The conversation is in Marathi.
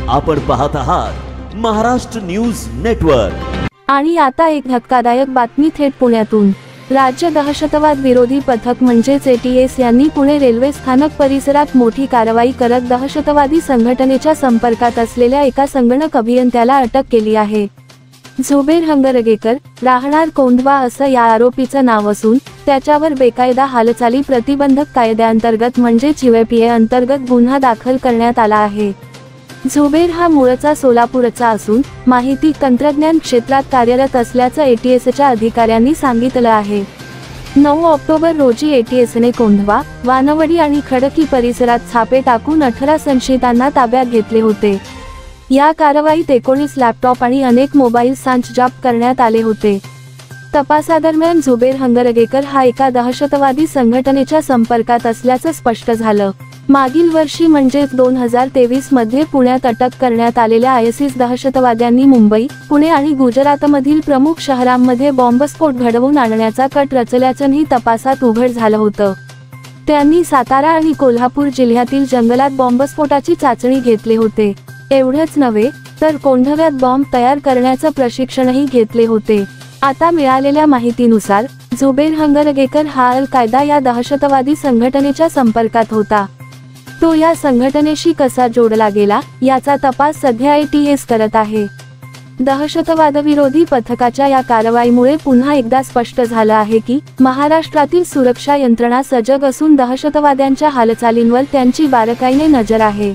आपण पाहत आहात महाराष्ट्र न्यूज नेटवर्क। आणि आता एक धक्कादायक बातमी थेट पुण्यातून। राज्य दहशतवाद विरोधी पथक म्हणजेच ATS यांनी पुणे रेल्वे स्थानक परिसरात मोठी कारवाई करत दहशतवादी संघटनेच्या संपर्कात असलेल्या एका संगणक अभियंत्याला अटक केली आहे। झुबेर हंगरगेकर, राहणार कोंढवा असं या आरोपीचं नाव असून त्याच्यावर बेकायदा हालचाली प्रतिबंधक कायद्याअंतर्गत म्हणजेच UAPA अंतर्गत गुन्हा दाखल करण्यात आला आहे। झुबेर हा मूळचा सोलापूरचा असून माहिती तंत्रज्ञान क्षेत्रात कार्यरत असल्याचं ATSच्या अधिकाऱ्यांनी सांगितलं आहे। 9 ऑक्टोबर रोजी ATSने कोंढवा, वानवडी आणि खडकी परिसरात छापे टाकून 18 संशयितांना ताब्यात घेतले होते। या कारवाईत 19 लॅपटॉप आणि अनेक मोबाईल जप्त करण्यात आले होते। तपासादरम्यान झुबेर हंगरगेकर हा एका दहशतवादी संघटनेच्या संपर्कात असल्याचं स्पष्ट झालं। मागील वर्षी म्हणजेच 2023 मध्ये पुण्यात अटक करण्यात आलेल्या ISIS दहशतवाद्यांनी मुंबई, पुणे आणि गुजरातमधील प्रमुख शहरांमध्ये बॉम्बस्फोट घडवून आणण्याचा कट रचल्याचंही तपासात उघड झालं होतं। त्यांनी सातारा आणि कोल्हापूर जिल्ह्यातील जंगलात बॉम्बस्फोटाची चाचणी घेतले होते। एवढंच नव्हे तर कोंढव्यात बॉम्ब तयार करण्याचं प्रशिक्षणही घेतले होते। आता मिळालेल्या माहितीनुसार झुबेर हंगरगेकर हा अल-कायदा या दहशतवादी संघटनेच्या संपर्कात होता। तो या संघटनेशी कसा जोडला गेला याचा तपास सध्या ATS करत आहे। दहशतवादविरोधी पथकाच्या या कारवाईमुळे पुन्हा एकदा स्पष्ट झालं आहे की महाराष्ट्रातील सुरक्षा यंत्रणा सजग असून दहशतवाद्यांच्या हालचालींवर त्यांची बारकाईने नजर आहे।